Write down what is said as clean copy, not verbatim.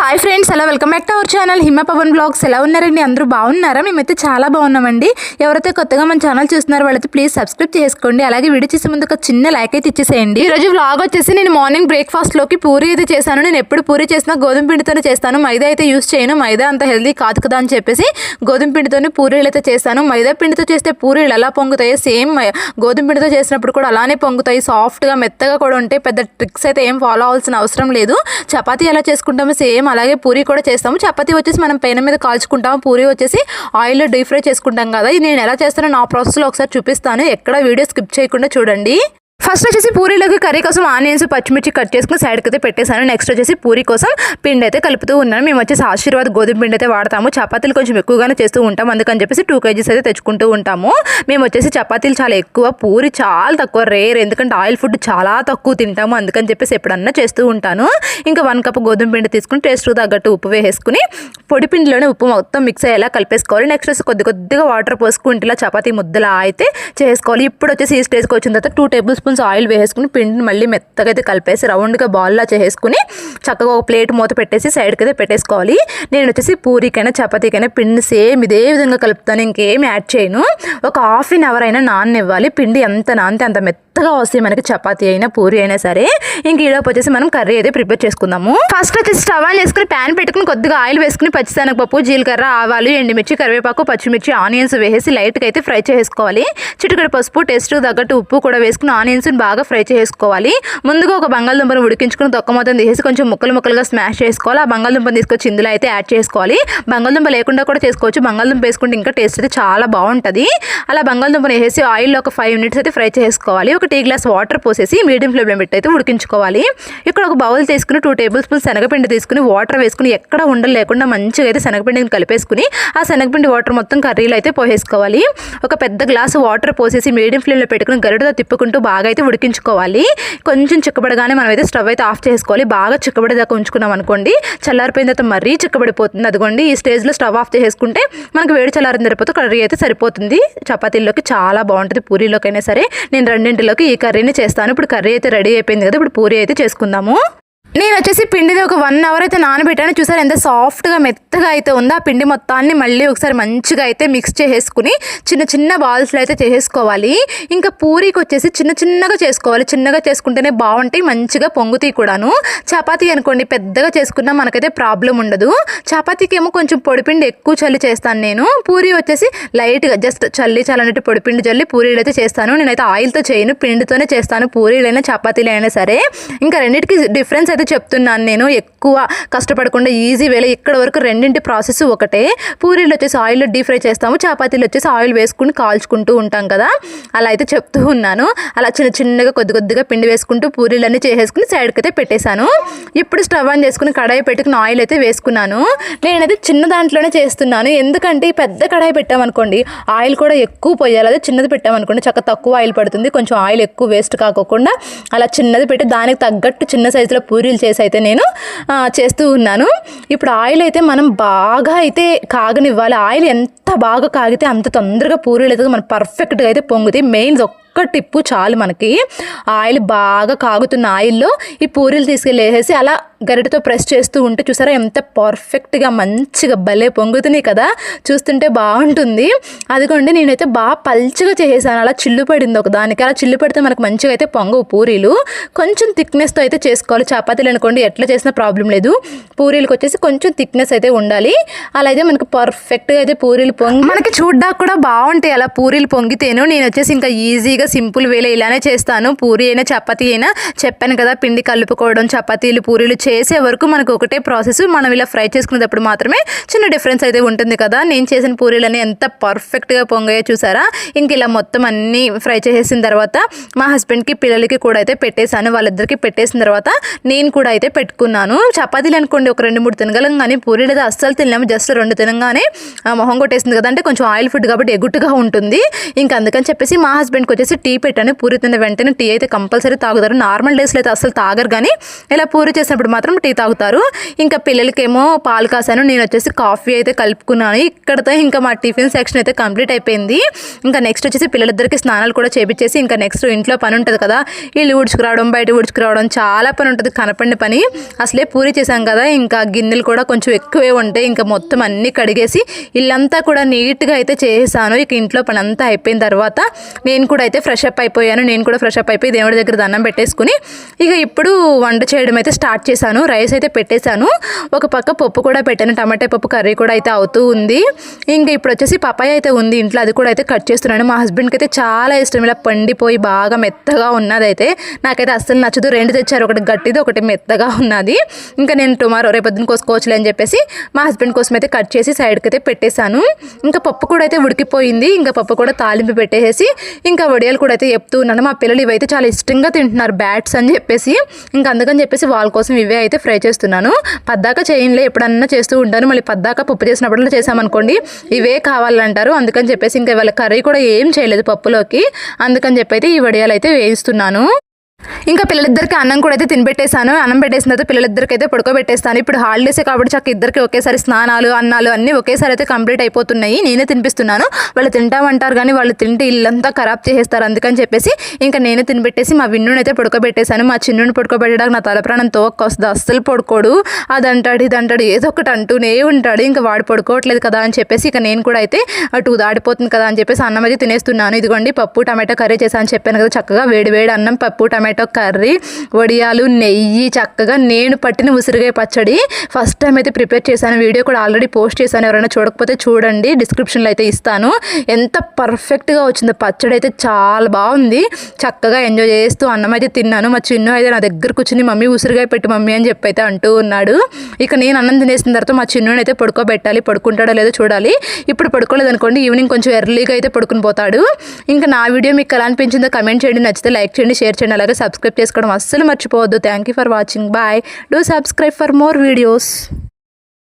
Hi friends, hello, welcome back to our channel Hima Pavan blogs. ఎలా ఉన్నారండి? అందరూ బాగున్నారా? మేమైతే చాలా బాగున్నామండి. ఎవరైతే కొత్తగా మన ఛానల్ చూస్తున్నారో వాళ్ళైతే ప్లీజ్ సబ్స్క్రైబ్ చేసుకోండి. అలాగే వీడియో చేసే ముందు ఒక చిన్న లైక్ అయితే ఇచ్చేసేయండి. ఈ రోజు వ్లాగ్ వచ్చేసి నేను మార్నింగ్ బ్రేక్ఫాస్ట్ లోకి పూరి అయితే చేశాను. నేను ఎప్పుడు పూరి చేసినా గోధుమ పిండితోనే చేస్తాను, మైదా అయితే యూస్ చేయను. మైదా అంత హెల్దీ కాదు కదా అని చెప్పేసి గోధుమ పిండితోనే పూరీలు అయితే చేస్తాను. మైదా పిండితో చేస్తే పూరీలు ఎలా పొంగుతాయో సేమ్ గోధుమ పిండితో చేసినప్పుడు కూడా అలానే పొంగుతాయి. సాఫ్ట్గా మెత్తగా కూడా ఉంటాయి. పెద్ద ట్రిక్స్ అయితే ఏం ఫాలో అవ్వాల్సిన అవసరం లేదు. చపాతీ ఎలా చేసుకుంటామో సేమ్ అలాగే పూరి కూడా చేస్తాము. చపాతీ వచ్చేసి మనం పెనం మీద కాల్చుకుంటాము, పూరి వచ్చేసి ఆయిల్లో డీప్ ఫ్రై చేసుకుంటాం కదా. ఇది నేను ఎలా చేస్తానో నా ప్రాసెస్లో ఒకసారి చూపిస్తాను. ఎక్కడ వీడియో స్కిప్ చేయకుండా చూడండి. ఫస్ట్ వచ్చేసి పూరీలోకి కర్రీ కోసం ఆనియన్స్ పచ్చిమిర్చి కట్ చేసుకుని సైడ్కి అయితే పెట్టేశాను. నెక్స్ట్ వచ్చేసి పూరి కోసం పిండి అయితే కలుపుతూ ఉన్నాను. మేము వచ్చేసి ఆశీర్వాద్ గోధుమ పిండి అయితే వాడతాము. చపాతీలు కొంచెం ఎక్కువగానే చేస్తూ ఉంటాం, అందుకని చెప్పేసి 2 kgs అయితే తెచ్చుకుంటూ ఉంటాము. మేము వచ్చేసి చపాతీలు చాలా ఎక్కువ, పూరి చాలా తక్కువ, రేర్. ఎందుకంటే ఆయిల్ ఫుడ్ చాలా తక్కువ తింటాము, అందుకని చెప్పేసి ఎప్పుడన్నా చేస్తూ ఉంటాను. ఇంకా 1 కప్ గోధుమ పిండి తీసుకుని టేస్ట్ తగ్గట్టు ఉప్పు వేసుకుని పొడి పిండిలోనే ఉప్పు మొత్తం మిక్స్ అయ్యేలా కలిపేసుకోవాలి. నెక్స్ట్ వచ్చి కొద్దిగా వాటర్ పోసుకుంటే ఇలా చపాతీ ముద్దలా అయితే చేసుకోవాలి. ఇప్పుడు వచ్చేసి ఈ స్టేజ్కి వచ్చిన తర్వాత 2 tablespoons ఆయిల్ వేసుకుని పిండిని మళ్ళీ మెత్తగా అయితే కలిపేసి రౌండ్గా బాల్లా చేసుకుని చక్కగా ఒక ప్లేట్ మూత పెట్టేసి సైడ్కి అయితే పెట్టేసుకోవాలి. నేను వచ్చేసి పూరీకైనా చపాతీకైనా పిండిని సేమ్ ఇదే విధంగా కలుపుతాను, ఇంకేమి యాడ్ చేయను. ఒక ½ an hour అయినా నాననివ్వాలి. పిండి ఎంత నానితే అంత మెత్తగా వస్తాయి మనకి, చపాతీ అయినా పూరి అయినా సరే. ఇంక ఈలోపు వచ్చేసి మనం కర్రీ అయితే ప్రిపేర్ చేసుకుందాము. ఫస్ట్ వచ్చేసి స్టవ్ ఆన్ చేసుకుని ప్యాన్ పెట్టుకుని కొద్దిగా ఆయిల్ వేసుకుని పచ్చిశనగపప్పు, జీలకర్ర, ఆవాలు, ఎండుమిర్చి, కరివేపాకు, పచ్చిమిర్చి, ఆనియన్స్ వేసి లైట్గా అయితే ఫ్రై చేసుకోవాలి. చిటికెడు పసుపు, టేస్ట్ తగ్గట్టు ఉప్పు కూడా వేసుకుని ఆనియన్స్ బాగా ఫ్రై చేసుకోవాలి. ముందుగా ఒక బంగాళదుంపను ఉడికించుకుని తొక్క మొత్తం తీసేసి కొంచెం ముక్కలుగా స్మాష్ చేసుకోవాలి. ఆ బంగాళదుంపను తీసుకొచ్చి ఇందులో అయితే యాడ్ చేసుకోవాలి. బంగాళదుంప లేకుండా కూడా చేసుకోవచ్చు, బంగాళదుంప వేసుకుంటే ఇంకా టేస్ట్ అయితే చాలా బాగుంటుంది. అలా బంగాళదుంపను వేసేసి ఆయిల్లో ఒక 5 minutes అయితే ఫ్రై చేసుకోవాలి. ఒక టీ గ్లాస్ వాటర్ పోసేసి మీడియం ఫ్లేమ్లో పెట్టి అయితే ఉడికించుకోవాలి. ఇక్కడ ఒక బౌల్ తీసుకుని 2 tablespoons శనగపిండి తీసుకుని వాటర్ వేసుకుని ఎక్కడ ఉండలు లేకుండా మంచిగా అయితే శనగపిండిని కలిపేసుకుని ఆ శనగపిండి వాటర్ మొత్తం కర్రీలో అయితే పోసేసుకోవాలి. ఒక పెద్ద గ్లాసు వాటర్ పోసేసి మీడియం ఫ్లేమ్లో పెట్టుకుని గరిటతో తిప్పుకుంటూ బాగా అయితే ఉడికించుకోవాలి. కొంచెం చిక్కబడగానే మనం అయితే స్టవ్ అయితే ఆఫ్ చేసుకోవాలి. బాగా చిక్కబడేదాకా ఉంచుకున్నాం అనుకోండి, చల్లారిపోయిన తర్వాత మరీ చిక్కబడిపోతుంది. అదిగోండి ఈ స్టేజ్లో స్టవ్ ఆఫ్ చేసుకుంటే మనకు వేడి చల్లారిన తర్వాత కర్రీ అయితే సరిపోతుంది. చపాతీల్లోకి చాలా బాగుంటుంది, పూరీలోకైనా సరే. నేను రెండింటిలోకి ఈ కర్రీని చేస్తాను. ఇప్పుడు కర్రీ అయితే రెడీ అయిపోయింది కదా, ఇప్పుడు పూరీ అయితే చేసుకుందాము. నేను వచ్చేసి పిండిని ఒక 1 hour అయితే నానబెట్టాను. చూసారు ఎంత సాఫ్ట్గా మెత్తగా అయితే ఉందో. ఆ పిండి మొత్తాన్ని మళ్ళీ ఒకసారి మంచిగా అయితే మిక్స్ చేసుకుని చిన్న బాల్స్లో అయితే చేసేసుకోవాలి. ఇంకా పూరీకి వచ్చేసి చిన్నగా చేసుకోవాలి. చిన్నగా చేసుకుంటేనే బాగుంటాయి, మంచిగా పొంగుతాయి కూడాను. చపాతీ అనుకోండి పెద్దగా చేసుకున్నా మనకైతే ప్రాబ్లం ఉండదు. చపాతీకి ఏమో కొంచెం పొడిపిండి ఎక్కువ చల్లి చేస్తాను నేను. పూరీ వచ్చేసి లైట్గా జస్ట్ చల్లనట్టు పొడిపిండి చల్లి పూరీలు అయితే చేస్తాను. నేనైతే ఆయిల్తో చేయను, పిండితోనే చేస్తాను. పూరీలైనా చపాతీలు అయినా సరే. ఇంకా రెండింటికి డిఫరెన్స్ అయితే చెప్తున్నాను నేను. ఎక్కువ కష్టపడకుండా ఈజీ వేలో ఇక్కడ వరకు రెండింటి ప్రాసెస్ ఒకటే. పూరీలు వచ్చేసి ఆయిల్లో డీప్ ఫ్రై చేస్తాము, చపాతీలు వచ్చేసి ఆయిల్ వేసుకుని కాల్చుకుంటూ ఉంటాం కదా, అలా అయితే చెప్తూ ఉన్నాను. అలా చిన్నగా కొద్దిగా పిండి వేసుకుంటూ పూరీలన్నీ చేసేసుకుని సైడ్కి అయితే పెట్టేశాను. ఇప్పుడు స్టవ్ ఆన్ చేసుకుని కడాయి పెట్టుకుని ఆయిల్ అయితే వేసుకున్నాను. నేనైతే చిన్న దాంట్లోనే చేస్తున్నాను, ఎందుకంటే పెద్ద కడాయి పెట్టామనుకోండి ఆయిల్ కూడా ఎక్కువ పోయాలి. అదే చిన్నది పెట్టామనుకోండి చక్కగా తక్కువ ఆయిల్ పడుతుంది, కొంచెం ఆయిల్ ఎక్కువ వేస్ట్ కాకోకుండా. అలా చిన్నది పెట్టి దానికి తగ్గట్టు చిన్న సైజులో పూరీలు చేసి అయితే నేను చేస్తూ ఉన్నాను. ఇప్పుడు ఆయిల్ అయితే మనం బాగా అయితే కాగనివ్వాలి. ఆయిల్ ఎంత బాగా కాగితే అంత తొందరగా పూరీలు అయితే మనం పర్ఫెక్ట్గా అయితే పొంగుతాయి. మెయిన్ ఒక్క టిప్పు చాలు మనకి. ఆయిల్ బాగా కాగుతున్న ఆయిల్లో ఈ పూరీలు తీసుకెళ్ళేసి అలా గరిటతో ప్రెస్ చేస్తూ ఉంటే చూసారా ఎంత పర్ఫెక్ట్గా మంచిగా భలే పొంగుతున్నాయి కదా, చూస్తుంటే బాగుంటుంది. అదిగోండి నేనైతే బాగా పల్చగా చేసేసాను. అలా చిల్లు పడింది ఒకదానికి. అలా చిల్లు పడితే మనకు మంచిగా అయితే పొంగవు పూరీలు. కొంచెం థిక్నెస్తో అయితే చేసుకోవాలి. చపాతీలు అనుకోండి ఎట్లా చేసినా ప్రాబ్లం లేదు, పూరీలకు వచ్చేసి కొంచెం థిక్నెస్ అయితే ఉండాలి. అలా అయితే మనకు పర్ఫెక్ట్గా అయితే పూరీలు మనకి చూడ్డానికి కూడా బాగుంటాయి అలా పూరీలు పొంగితేను. నేను వచ్చేసి ఇంకా ఈజీగా సింపుల్ వేలో ఇలానే చేస్తాను. పూరీ అయినా చపాతీ అయినా చెప్పాను కదా, పిండి కలుపుకోవడం, చపాతీలు పూరీలు చేసే వరకు మనకు ఒకటే ప్రాసెస్. మనం ఇలా ఫ్రై చేసుకునేటప్పుడు మాత్రమే చిన్న డిఫరెన్స్ అయితే ఉంటుంది కదా. నేను చేసిన పూరీలన్నీ ఎంత పర్ఫెక్ట్గా పొంగాయో చూసారా. ఇంక ఇలా మొత్తం అన్నీ ఫ్రై చేసేసిన తర్వాత మా హస్బెండ్కి పిల్లలకి కూడా అయితే పెట్టేశాను. వాళ్ళిద్దరికి పెట్టేసిన తర్వాత నేను కూడా అయితే పెట్టుకున్నాను. చపాతీలు అనుకోండి ఒక 2-3 తినగలం, కానీ పూరీలు అయితే అస్సలు తినలేము. జస్ట్ 2 తినగానే మొహం కొట్టేసింది కదా, అంటే కొంచెం ఆయిల్ ఫుడ్ కాబట్టి ఎగుట్టుగా ఉంటుంది. ఇంకా అందుకని చెప్పేసి మా హస్బెండ్కి వచ్చేసి టీ పెట్టాను. పూరి తిన్న వెంటనే టీ అయితే కంపల్సరీ తాగుతారు. నార్మల్ డేస్లో అయితే అసలు తాగరు, కానీ ఇలా పూరి చేసినప్పుడు మాత్రం టీ తాగుతారు. ఇంకా పిల్లలకేమో పాలు కాసాను, నేను వచ్చేసి కాఫీ అయితే కలుపుకున్నాను. ఇక్కడతో ఇంకా మా టిఫిన్ సెక్షన్ అయితే కంప్లీట్ అయిపోయింది. ఇంకా నెక్స్ట్ వచ్చేసి పిల్లలిద్దరికి స్నానాలు కూడా చేపించేసి ఇంకా నెక్స్ట్ ఇంట్లో పని ఉంటుంది కదా, ఇల్లు ఉడుచుకురావడం, బయట ఉడుచుకురావడం, చాలా పని ఉంటుంది. కనపడిన పని. అసలే పూరి చేశాం కదా, ఇంకా గిన్నెలు గిన్నెలు కూడా కొంచెం ఎక్కువే ఉంటాయి. ఇంకా మొత్తం అన్నీ కడిగేసి ఇల్లంతా కూడా నీట్గా అయితే చేసాను. ఇక ఇంట్లో పని అంతా అయిపోయిన తర్వాత నేను కూడా అయితే ఫ్రెష్ అప్ అయిపోయాను. నేను కూడా ఫ్రెష్ అప్ అయిపోయి దేవుడి దగ్గర దండం పెట్టేసుకుని ఇక ఇప్పుడు వంట చేయడం అయితే స్టార్ట్ చేశాను. రైస్ అయితే పెట్టేశాను. ఒక పక్క పప్పు కూడా పెట్టాను. టమాటా పప్పు కర్రీ కూడా అయితే అవుతూ ఉంది. ఇంకా ఇప్పుడు వచ్చేసి పపాయ అయితే ఉంది ఇంట్లో, అది కూడా అయితే కట్ చేస్తున్నాను. మా హస్బెండ్కి అయితే చాలా ఇష్టం ఇలా పండిపోయి బాగా మెత్తగా ఉన్నదైతే. నాకైతే అస్సలు నచ్చదు. 2 తెచ్చారు, ఒకటి గట్టిది ఒకటి మెత్తగా ఉన్నది. ఇంకా నేను టుమారో రేపొద్దున కోసుకోవచ్చులే అని చెప్పేసి మా హస్బెండ్ కోసం అయితే కట్ చేసి సైడ్కి అయితే పెట్టేశాను. ఇంకా పప్పు కూడా అయితే ఉడికిపోయింది. ఇంకా పప్పు కూడా తాలింపు పెట్టేసి ఇంకా వడియాలు కూడా అయితే చెప్తూ ఉన్నాను. మా పిల్లలు ఇవైతే చాలా ఇష్టంగా తింటున్నారు, బ్యాట్స్ అని చెప్పేసి. ఇంకా అందుకని చెప్పేసి వాళ్ళ కోసం ఇవే అయితే ఫ్రై చేస్తున్నాను. పద్దాక చేయనులే, ఎప్పుడన్నా చేస్తూ ఉంటాను. మళ్ళీ పద్దాక పప్పు చేసినప్పుడు చేసామనుకోండి ఇవే కావాలంటారు. అందుకని చెప్పేసి ఇంకా వాళ్ళ కర్రీ కూడా ఏం చేయలేదు పప్పులోకి. అందుకని చెప్పి అయితే ఈ వడియాలు అయితే వేయిస్తున్నాను. ఇంకా పిల్లలిద్దరికి అన్నం కూడా అయితే తినిపెట్టేశాను. అన్నం పెట్టేసిన తర్వాత పిల్లలిద్దరికి అయితే పడుకోబెట్టేస్తాను. ఇప్పుడు హాలిడేసే కాబట్టి చక్క ఇద్దరికి ఒకేసారి స్నానాలు అన్నాలు అన్నీ ఒకేసారి అయితే కంప్లీట్ అయిపోతున్నాయి. నేనే తినిపిస్తున్నాను. వాళ్ళు తింటామంటారు కానీ వాళ్ళు తింటే ఇల్లంతా ఖరాబ్ చేసేస్తారు. అందుకని చెప్పేసి ఇంకా నేనే తినిపెట్టేసి మా విన్నుని అయితే పడుకోబెట్టేశాను. మా చిన్నుని పడుకోబెట్టడానికి నా తలప్రాణం తోక్కొస్తుంది. అస్సలు పడుకోడు. అదంటాడు ఇదంటాడు ఏదో ఒకటి అంటూనే ఉంటాడు. ఇంకా వాడు పడుకోవట్లేదు కదా అని చెప్పేసి ఇక నేను కూడా అయితే అటు దాడిపోతుంది కదా అని చెప్పేసి అన్నం అయితే తినేస్తున్నాను. ఇదిగోండి పప్పు టమాటో కర్రీ చేశాను చెప్పాను కదా. చక్కగా వేడి వేడి అన్నం, పప్పు టమాటో కర్రీ, వడియాలు, నెయ్యి, చక్కగా నేను పట్టిన ఉసిరికాయ పచ్చడి ఫస్ట్ టైం అయితే ప్రిపేర్ చేశాను. వీడియో కూడా ఆల్రెడీ పోస్ట్ చేశాను. ఎవరైనా చూడకపోతే చూడండి, డిస్క్రిప్షన్లో అయితే ఇస్తాను. ఎంత పర్ఫెక్ట్గా వచ్చిందో పచ్చడి అయితే చాలా బాగుంది. చక్కగా ఎంజాయ్ చేస్తూ అన్నం అయితే తిన్నాను. మా చిన్ను అయితే నా దగ్గర కూర్చుని మమ్మీ ఉసిరికాయ పెట్టి మమ్మీ అని చెప్పి అయితే అంటూ ఉన్నాడు. ఇక నేను అన్నం తినేసిన తర్వాత మా చిన్నుని అయితే పడుకోబెట్టాలి. పడుకుంటాడో లేదో చూడాలి. ఇప్పుడు పడుకోలేదు అనుకోండి ఈవినింగ్ కొంచెం ఎర్లీగా అయితే పడుకుని పోతాడు. ఇంకా నా వీడియో మీకు ఎలా అనిపించిందో కమెంట్ చేయండి. నచ్చితే లైక్ చేయండి, షేర్ చేయండి, అలాగే సబ్స్క్రైబ్ చేసుకోవడం అస్సలు మర్చిపోవద్దు. Thank you for watching. Bye. Do subscribe for more videos.